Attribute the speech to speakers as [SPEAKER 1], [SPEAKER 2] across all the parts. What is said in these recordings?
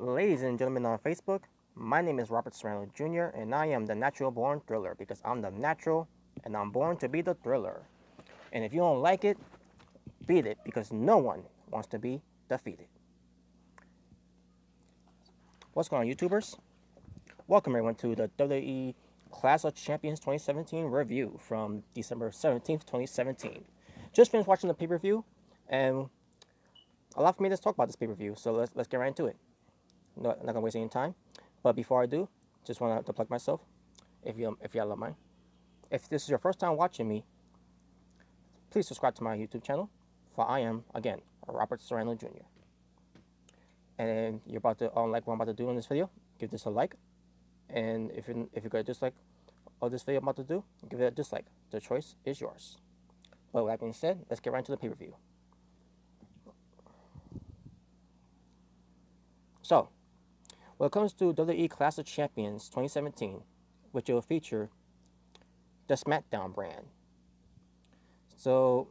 [SPEAKER 1] Ladies and gentlemen on Facebook, my name is Robert Serrano Jr. and I am the natural born thriller because I'm the natural and I'm born to be the thriller. And if you don't like it, beat it because no one wants to be defeated. What's going on, YouTubers? Welcome everyone to the WWE Clash of Champions 2017 review from December 17th, 2017. Just finished watching the pay-per-view and a lot for me to talk about this pay-per-view, so let's get right into it. Not gonna waste any time. But before I do, just want to plug myself. If you don't mind, if this is your first time watching me, please subscribe to my YouTube channel. For I am again Robert Serrano Jr. And you're about to like what I'm about to do in this video, give this a like. And if you got a dislike of this video I'm about to do, give it a dislike. The choice is yours. But with that being said, let's get right into the pay-per-view. So, when it comes to WWE Clash of Champions 2017, which will feature the SmackDown brand. So,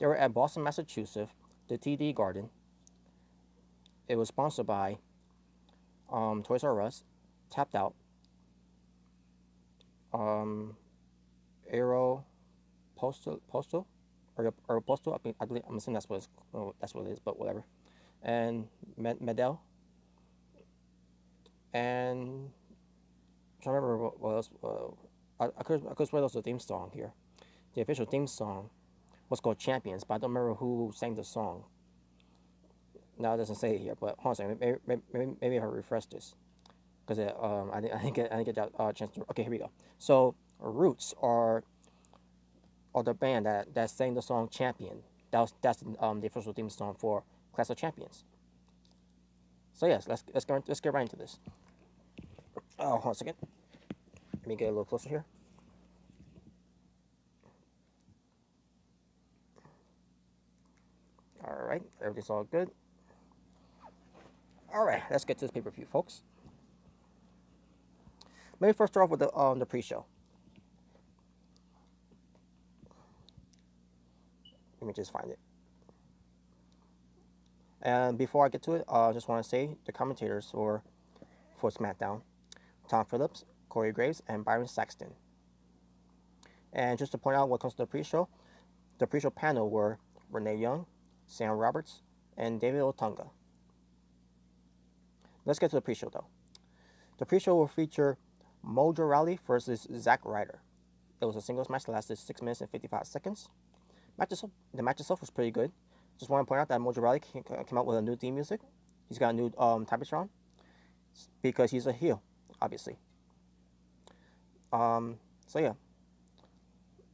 [SPEAKER 1] they were at Boston, Massachusetts, the TD Garden. It was sponsored by Toys R Us, Tapped Out, Aero Postal, or Postal. I'm assuming that's what it is, but whatever. And Medell, and I'm trying to remember what else. I could swear that was the theme song here. The official theme song was called Champions, but I don't remember who sang the song. Now it doesn't say it here, but hold on a second. Maybe if I refresh this, because I didn't get that chance to. Okay, here we go. So Roots are the band that sang the song Champion. That's the official theme song for Clash of Champions. So yes, let's get right into this. Oh, hold on a second. Let me get a little closer here. All right, everything's all good. All right, let's get to this pay-per-view, folks. Let me first start off with the pre-show. Let me just find it. And before I get to it, I just want to say the commentators for SmackDown: Tom Phillips, Corey Graves, and Byron Saxton. And just to point out what comes to the pre-show panel were Renee Young, Sam Roberts, and David Otunga. Let's get to the pre-show though. The pre-show will feature Mojo Rawley versus Zack Ryder. It was a singles match that lasted 6 minutes and 55 seconds. The match itself was pretty good. Just want to point out that Mojo Rawley came out with a new theme music. He's got a new Titantron because he's a heel, obviously. So yeah.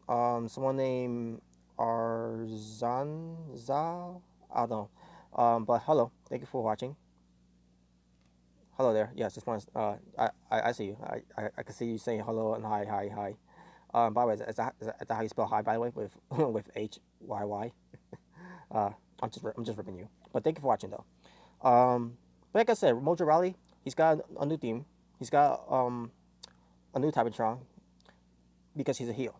[SPEAKER 1] Someone named Arzanza, I don't know. But hello, thank you for watching. Hello there. Yes, just want to. I see you. I can see you saying hello and hi. By the way, is that how you spell hi? By the way, with with HYY. I'm just ripping you. But thank you for watching though. But like I said, Mojo Rawley, he's got a new theme. He's got a new Titantron because he's a heel.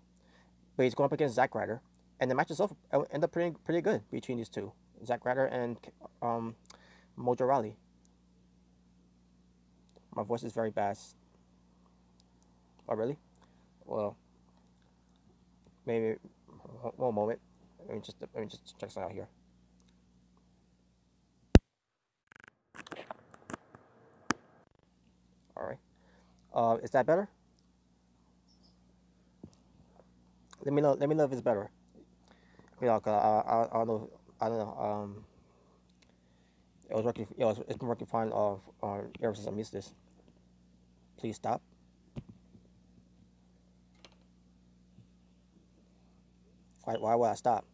[SPEAKER 1] But he's going up against Zack Ryder, and the match itself ended up pretty good between these two, Zack Ryder and Mojo Rawley. My voice is very bad. Oh really? Well, maybe one moment. Let me just check something out here. All right. Is that better? Let me know if it's better. You know, I don't know. It was working. It's been working fine. Ever since I missed this. Please stop. Why would I stop?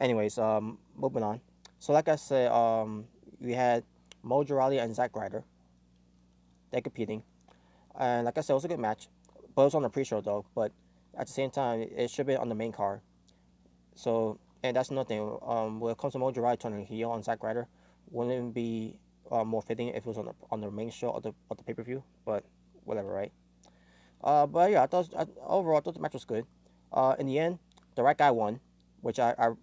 [SPEAKER 1] Anyways, moving on. So like I said, we had Mojo Rawley and Zack Ryder. They're competing, and like I said, it was a good match, but it was on the pre-show though. But at the same time, it should be on the main card. So, and that's nothing. When it comes to Mojo Rawley turning heel on Zack Ryder, wouldn't it be more fitting if it was on the main show of the pay-per-view? But whatever, right? But yeah, overall I thought the match was good. In the end, the right guy won, which I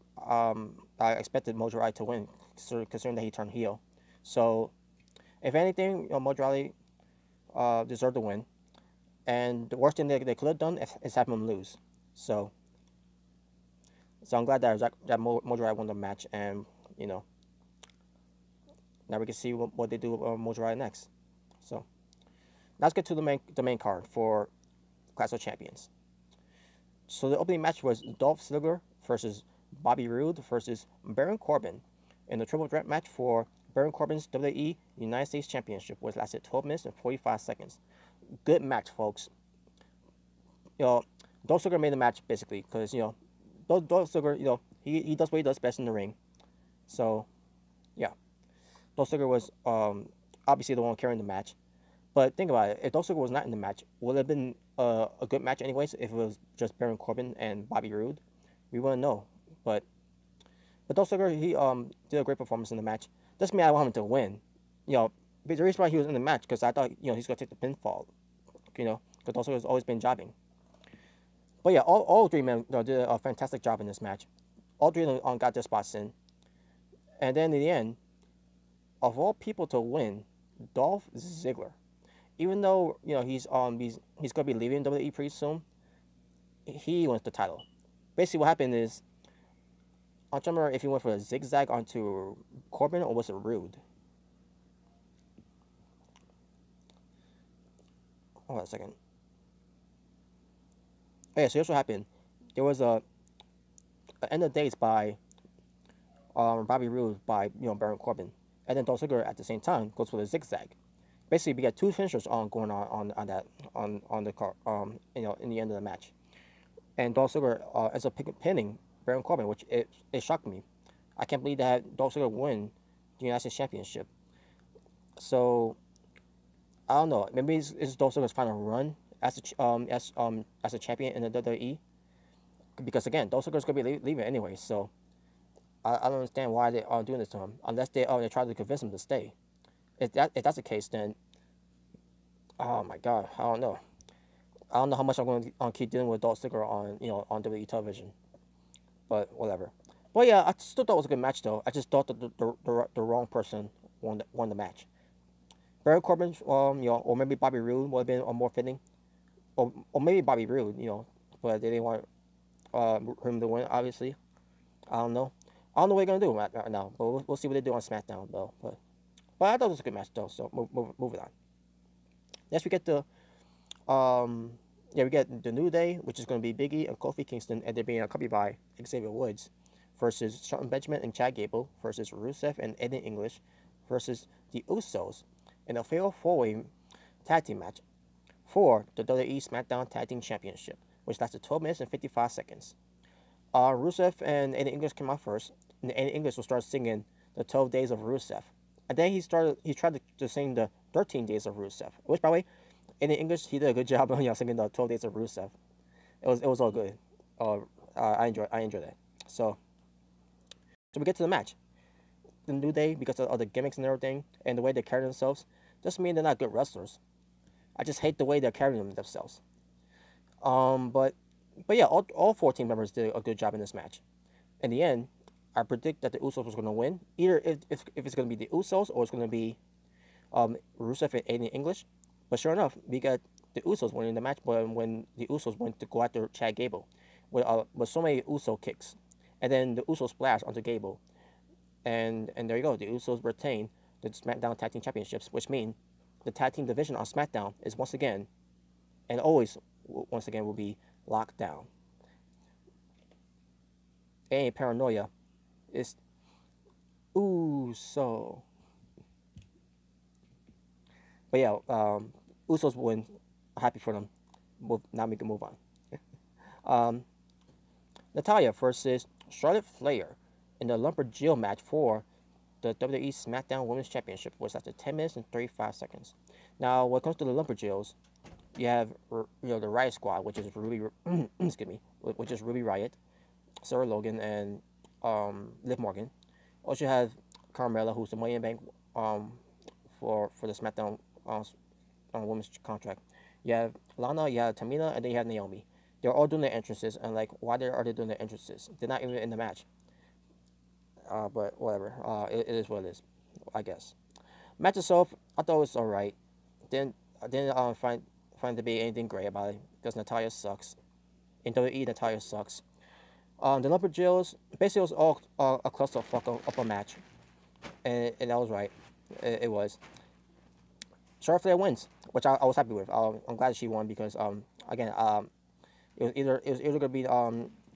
[SPEAKER 1] expected Mojo Rawley to win considering that he turned heel. So, if anything, Mojo Rawley deserved the win. And the worst thing they could have done is have him lose. So I'm glad that Mojo Rawley won the match, and now we can see what they do with Mojo Rawley next. So let's get to the main card for Clash of Champions. So the opening match was Dolph Ziggler versus Bobby Roode versus Baron Corbin in the triple threat match for Baron Corbin's WWE United States Championship, which lasted 12 minutes and 45 seconds. Good match, folks. Dolph Ziggler made the match basically because Dolph Ziggler, he does what he does best in the ring. So yeah, Dolph Ziggler was obviously the one carrying the match. But think about it, if Dolph Ziggler was not in the match, would it have been a good match anyways if it was just Baron Corbin and Bobby Roode? We wouldn't know. But Dolph Ziggler, he did a great performance in the match. Doesn't mean I want him to win. The reason why he was in the match, because I thought he's gonna take the pinfall. Because Dolph Ziggler's always been jobbing. But yeah, all three men did a fantastic job in this match. All three of them got their spots in. And then in the end, of all people to win, Dolph Ziggler. Even though he's gonna be leaving WWE pretty soon, he wins the title. Basically, what happened is, I'm trying to remember if he went for a zigzag onto Corbin or was it Roode. Hold on a second. Oh yeah, so here's what happened. There was a end of days by Bobby Roode by Baron Corbin, and then Dolph Ziggler at the same time goes for the zigzag. Basically, we got two finishers going on the car in the end of the match, and Dolph Ziggler ends up pinning Baron Corbin, which it shocked me. I can't believe that Dolph Ziggler won the United States Championship. So I don't know. Maybe it's Dolph Ziggler's final run as a champion in the WWE, because again, Dolph Ziggler's gonna be leaving anyway. So I don't understand why they are doing this to him, unless they try to convince him to stay. If that's the case, then oh my God, I don't know. I don't know how much I'm going to keep dealing with Dolph Ziggler on WWE television, but whatever. But yeah, I still thought it was a good match though. I just thought that the wrong person won the match. Baron Corbin, or maybe Bobby Roode would have been more fitting, or maybe Bobby Roode, but they didn't want him to win. Obviously, I don't know. I don't know what they're gonna do right now, but we'll see what they do on SmackDown though. But I thought it was a good match though, so move it on. Next we get we get the New Day, which is going to be Big E and Kofi Kingston, and they're being accompanied by Xavier Woods, versus Shelton Benjamin and Chad Gable, versus Rusev and Aiden English, versus the Usos, in a fatal four-way tag team match for the WWE SmackDown Tag Team Championship, which lasted 12 minutes and 55 seconds. Rusev and Aiden English came out first, and Aiden English will start singing the 12 Days of Rusev. And then he tried to sing the 13 Days of Rusev, which, by the way, in English, he did a good job of singing the 12 Days of Rusev. It was all good. I enjoyed that. So we get to the match. The New Day, because of the gimmicks and everything, and the way they carry themselves, doesn't mean they're not good wrestlers. I just hate the way they're carrying themselves. But yeah, all four team members did a good job in this match. In the end, I predict that the Usos was going to win. Either if it's going to be the Usos or it's going to be Rusev and Aiden English. But sure enough, we got the Usos winning the match when the Usos went to go after Chad Gable with so many Uso kicks. And then the Usos splash onto Gable. And there you go. The Usos retain the SmackDown Tag Team Championships, which mean the tag team division on SmackDown is once again will be locked down. And paranoia is Uso. But yeah, Usos win. Happy for them. Now we can move on. Natalya versus Charlotte Flair in the Lumberjill match for the WWE SmackDown Women's Championship, which lasted 10 minutes and 35 seconds. Now, when it comes to the Lumberjills, you have the Riot Squad, which is which is Ruby Riot, Sarah Logan, and Liv Morgan. Also, you have Carmella, who's the Money in the Bank for the SmackDown Women's contract. You have Lana, you have Tamina, and then you have Naomi. They're all doing their entrances, and why are they doing their entrances? They're not even in the match. but whatever. It is what it is, I guess. Match itself, I thought it was alright. Didn't find to be anything great about it because Natalia sucks. In WWE, Natalia sucks. The Lumberjills, basically, it was all a clusterfuck of a match, and that was right. It was. Charlotte Flair wins, which I was happy with. I'm glad she won because again it was either gonna be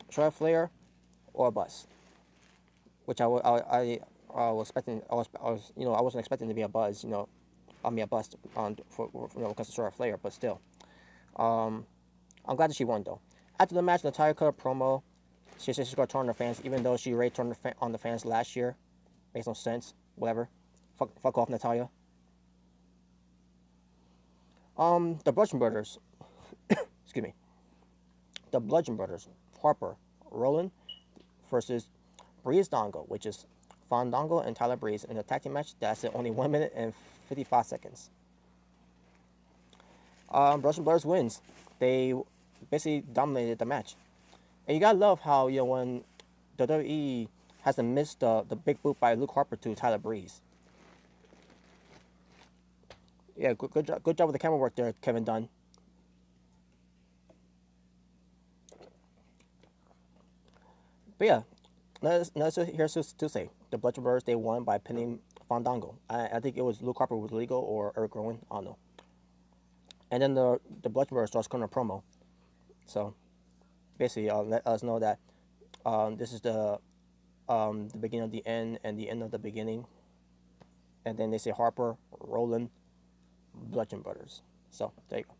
[SPEAKER 1] Charlotte Flair or a bust, which I was expecting. I wasn't expecting to be a buzz. I mean a bust on for because of Charlotte Flair, but still. I'm glad that she won though. After the match, Natalia cut a promo. She said she's gonna turn on the fans, even though she already turned on the fans last year. Makes no sense. Whatever. Fuck off, Natalia. The Bludgeon Brothers. Excuse me. The Bludgeon Brothers, Harper, Roland versus Breezango, which is Fandango and Tyler Breeze in a tag team match that lasted only 1 minute and 55 seconds. Bludgeon Brothers wins. They basically dominated the match. And you gotta love how, when the WWE has to miss the big boot by Luke Harper to Tyler Breeze. Yeah, good job with the camera work there, Kevin Dunn. But yeah, here's to say the Bludgeon Brothers, they won by pinning Fandango. I think it was Luke Harper was legal or Eric Rowan, I don't know. And then the Bludgeon Brothers starts cutting a promo. So basically, let us know that this is the beginning of the end and the end of the beginning. And then they say Harper, Roland, Bludgeon Brothers. So there you go.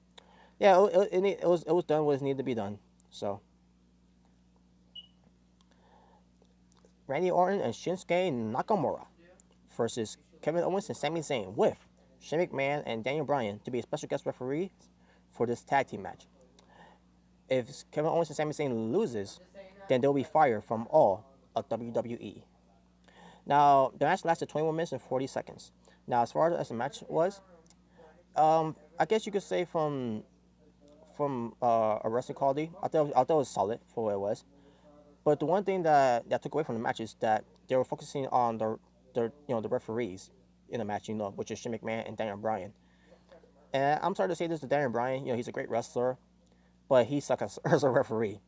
[SPEAKER 1] Yeah, it was done what needed to be done. So Randy Orton and Shinsuke Nakamura versus Kevin Owens and Sami Zayn with Shane McMahon and Daniel Bryan to be a special guest referee for this tag team match. If Kevin Owens and Sami Zayn loses, then they'll be fired from all of WWE. Now, the match lasted 21 minutes and 40 seconds. Now, as far as the match was, I guess you could say from a wrestling quality, I thought it was solid for what it was. But the one thing that I took away from the match is that they were focusing on the referees in the match, which is Shane McMahon and Daniel Bryan. And I'm sorry to say this to Daniel Bryan, he's a great wrestler, but he sucks as a referee.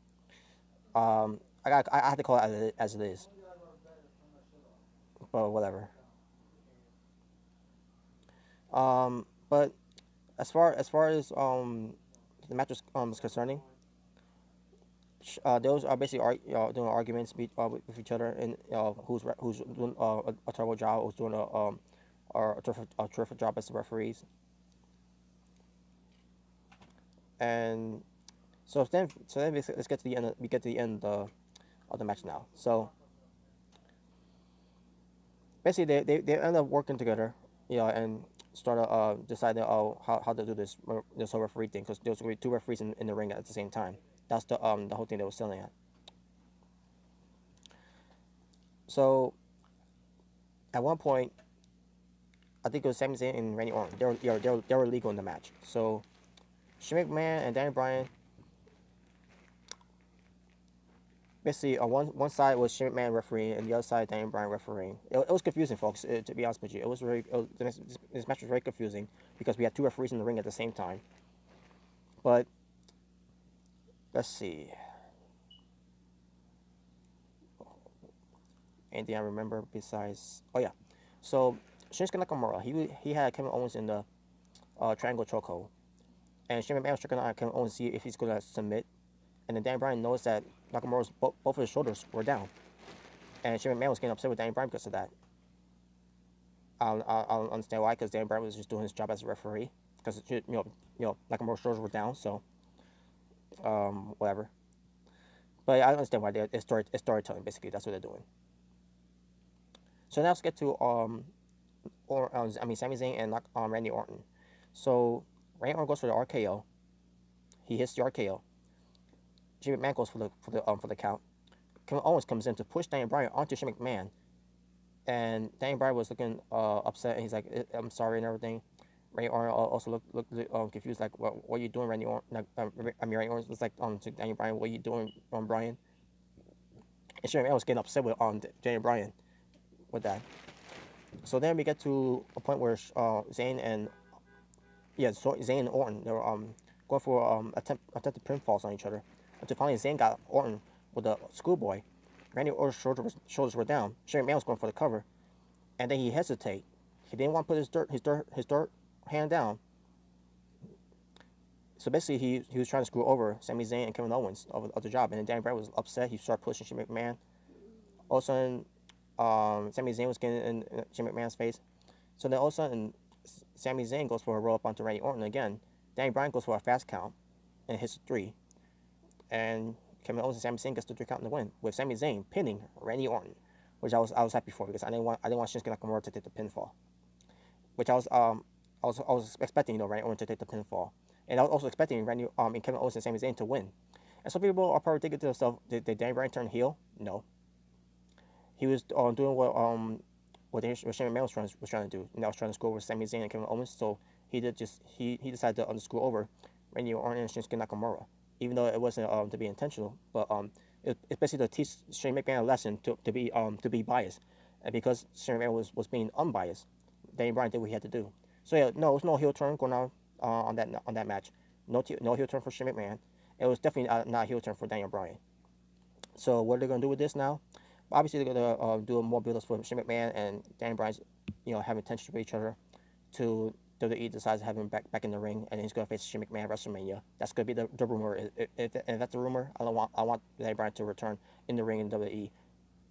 [SPEAKER 1] I have to call it as it is. But whatever. But as far as the match was concerning, those are basically doing arguments with each other, and who's doing a terrible job, who's doing a terrific job as the referees. And so then basically, let's get to the end. We get to the end of the match now. So basically, they end up working together, and start deciding how to do this whole referee thing, because there was going to be two referees in the ring at the same time. That's the whole thing they were selling at. So at one point, I think it was Sami Zayn and Randy Orton. They were legal in the match. So Shane McMahon and Daniel Bryan. Basically, on one side was Shane McMahon refereeing, and the other side Daniel Bryan refereeing. It was confusing, folks. To be honest with you, this match was very confusing because we had two referees in the ring at the same time. But let's see. Anything I remember besides? Oh yeah. So Shinsuke Nakamura, he had Kevin Owens in the triangle chokehold, and Shane McMahon was checking out Kevin Owens to see if he's gonna submit. And then Daniel Bryan noticed that Nakamura's both of his shoulders were down, and Shane McMahon was getting upset with Daniel Bryan because of that. I don't understand why, because Daniel Bryan was just doing his job as a referee, because Nakamura's shoulders were down. So whatever. But I understand why it's storytelling. Basically, that's what they're doing. So now let's get to Sami Zayn and Randy Orton. So Randy Orton goes for the RKO. He hits the RKO. Shane McMahon goes for the count. Kevin Owens comes in to push Daniel Bryan onto Shane McMahon, and Daniel Bryan was looking upset, and he's like, "I'm sorry" and everything. Randy Orton also looked confused, like, "What are you doing, Randy Orton?" Randy Orton was like, to Daniel Bryan, "What are you doing, Bryan?" And Shane McMahon was getting upset with Daniel Bryan. with that. So then we get to a point where Zayn and so Zayn and Orton, they were going for attempted pinfalls on each other. Until finally Zayn got Orton with a schoolboy. Randy Orton's shoulders were down. Shane McMahon was going for the cover, and then he hesitated. He didn't want to put his dirt hand down. So basically, he was trying to screw over Sami Zayn and Kevin Owens of the job, and then Danny Bryan was upset. He started pushing Shane McMahon. All of a sudden, Sami Zayn was getting in Shane McMahon's face. So then all of a sudden, Sami Zayn goes for a roll up onto Randy Orton again. Danny Bryan goes for a fast count and hits 3. And Kevin Owens and Sami Zayn gets the 3 count in the win, with Sami Zayn pinning Randy Orton, which I was happy for because I didn't want Shinsuke Nakamura to take the pinfall, which I was expecting, Randy Orton to take the pinfall, and I was also expecting Randy and Kevin Owens and Sami Zayn to win. And some people are probably thinking to themselves, did Danny Bryan turn heel? No. He was doing what Shane McMahon was trying to do, and that was trying to screw over Sami Zayn and Kevin Owens. So he decided to screw over Randy Orton and Shinsuke Nakamura, even though it wasn't to be intentional. But it's basically to teach Shane McMahon a lesson to be biased, and because Shane McMahon was being unbiased, Danny Bryan did what he had to do. So yeah, no, it was no heel turn going on that match. No heel turn for Shane McMahon. It was definitely not a heel turn for Daniel Bryan. So what are they gonna do with this now? Obviously, they're gonna do more build-ups for Shane McMahon and Danny Bryan's, having tension with each other. To WWE decides to have him back in the ring, and then he's gonna face Shane McMahon at WrestleMania. That's gonna be the rumor. If that's the rumor, I want Danny Bryan to return in the ring in WWE.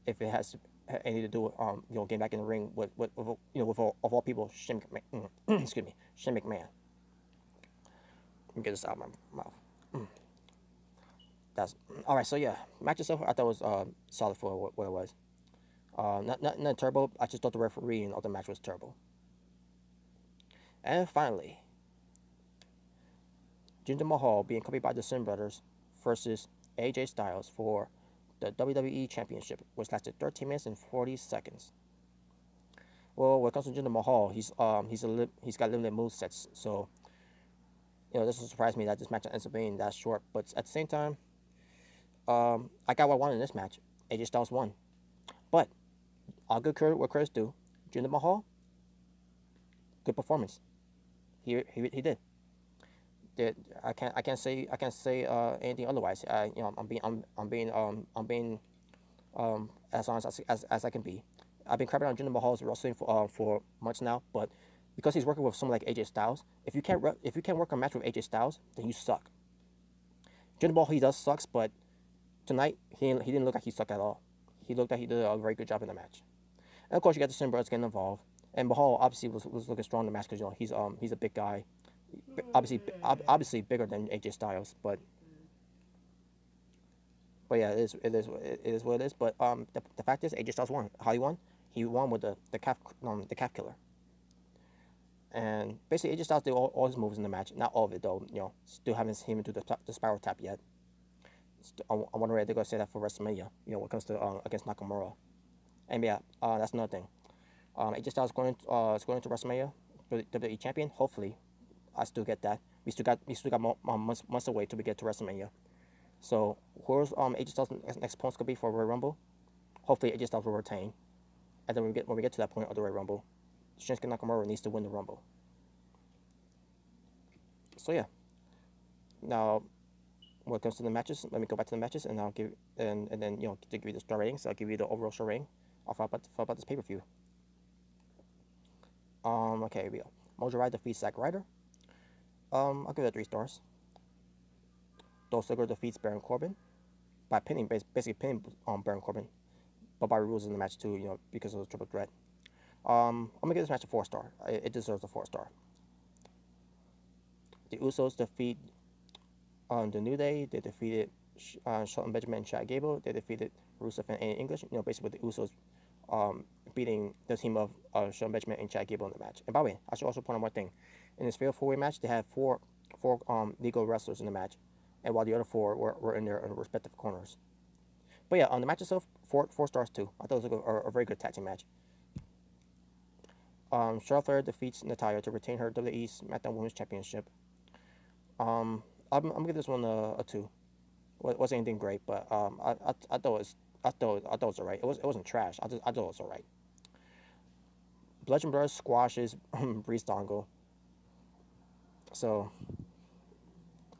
[SPEAKER 1] If it has anything to do with getting back in the ring with of all people, Shane McMahon. Excuse me, Shane McMahon. Let me get this out of my mouth. That's all right. So yeah, match itself I thought was solid for what it was. Not terrible. I just thought the referee of the match was terrible. And finally, Jinder Mahal being copied by the Sin Brothers versus AJ Styles for the WWE Championship, which lasted 13 minutes and 40 seconds. Well, when it comes to Jinder Mahal, he's got limited movesets, so this will surprise me that this match ends up being that short. But at the same time, I got what I wanted in this match. AJ Styles won, but all good credit where credit's due. Jinder Mahal, good performance. He did. I can't say anything otherwise. I'm being as honest as I can be. I've been crapping on Jinder Mahal's wrestling for months now, but because he's working with someone like AJ Styles, if you can't work a match with AJ Styles, then you suck. Jinder Mahal, he does sucks, but tonight he didn't look like he sucked at all. He looked like he did a very good job in the match. And of course, you got the Sin Brothers getting involved. And Mahal obviously was looking strong in the match because he's a big guy, obviously bigger than AJ Styles. But yeah, it is what it is. But the fact is, AJ Styles won. How he won? He won with the calf killer. And basically, AJ Styles did all his moves in the match. Not all of it though. Still haven't seen him do the spiral tap yet. I wonder if they're gonna say that for WrestleMania. When it comes to against Nakamura. And yeah, that's another thing. AJ Styles going to WrestleMania, WWE champion. Hopefully, I still get that. We still got months away till we get to WrestleMania. So who's AJ Styles' next opponent's gonna be for Royal Rumble? Hopefully, AJ Styles will retain. And then when we get to that point of the Royal Rumble, Shinsuke Nakamura needs to win the Rumble. So yeah. Now, when it comes to the matches, let me go back to the matches, and I'll give and then to give you the star ratings. I'll give you the overall star rating about this pay-per-view. Okay, here we go. Mojo Rawley defeats Zack Ryder. I'll give it 3 stars. Dolph Ziggler defeats Baron Corbin by basically pinning Baron Corbin, but by rules in the match too, because of the triple threat. I'm gonna give this match a 4-star. It deserves a 4-star. The Usos defeat the New Day. They defeated Shelton Benjamin and Chad Gable. They defeated Rusev and Aiden English. Basically with the Usos beating the team of Shelton Benjamin and Chad Gable in the match. And by the way, I should also point out one thing. In this fatal 4-way match, they had four legal wrestlers in the match, and while the other 4 were in their respective corners. But yeah, on the match itself, 4 stars too. I thought it was a very good tag team match. Charlotte Flair defeats Natalya to retain her WWE SmackDown Women's Championship. I'm gonna give this one a 2. It wasn't anything great, but I thought it was alright. It wasn't trash. I thought it was alright. Bludgeon Brothers squashes Breeze Dongle. So,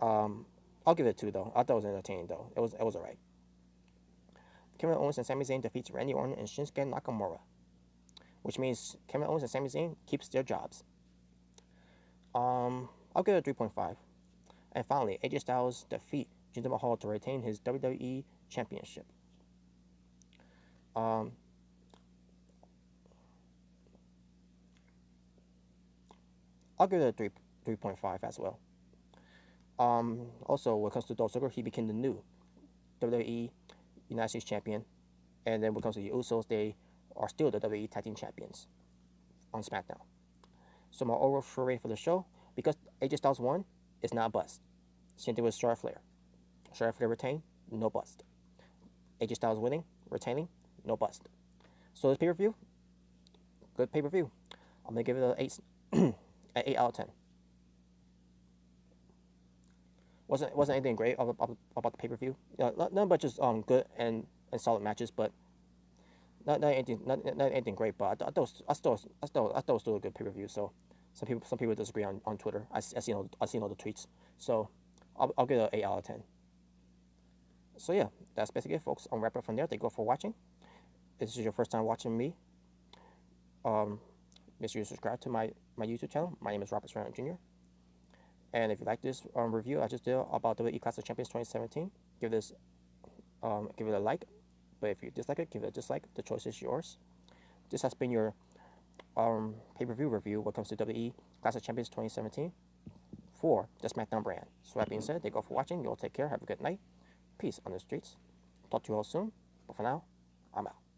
[SPEAKER 1] I'll give it a 2 though. I thought it was entertaining though. It was alright. Kevin Owens and Sami Zayn defeats Randy Orton and Shinsuke Nakamura, which means Kevin Owens and Sami Zayn keeps their jobs. I'll give it a 3.5. And finally, AJ Styles defeat Jinder Mahal to retain his WWE Championship. I'll give it a 3.5 as well. Also, when it comes to Dolph Ziggler, he became the new WWE United States Champion. And then when it comes to the Usos, they are still the WWE Tag Team Champions on SmackDown. So my overall score rate for the show, because AJ Styles won, is not a bust. Same thing with Charlotte Flair. Charlotte Flair retained, no bust. AJ Styles winning, retaining, no bust. So this pay-per-view, good pay-per-view. I'm going to give it an 8 out of 10. Wasn't anything great about the pay-per-view. None but just good and solid matches, but not anything great. But I thought it was still a good pay-per-view. So some people disagree on Twitter. I seen all the tweets. So I'll give it an 8 out of 10. So yeah, that's basically it, folks. I'll wrap up from there. Thank you all for watching. If this is your first time watching me, make sure you subscribe to my YouTube channel. My name is Robert Serrano Jr. And if you like this review I just did about WWE Clash of Champions 2017, give it a like. But if you dislike it, give it a dislike. The choice is yours. This has been your pay-per-view review when it comes to WWE Clash of Champions 2017 for the SmackDown brand. So that being said, thank you all for watching. You all take care. Have a good night. Peace on the streets. Talk to you all soon. But for now, I'm out.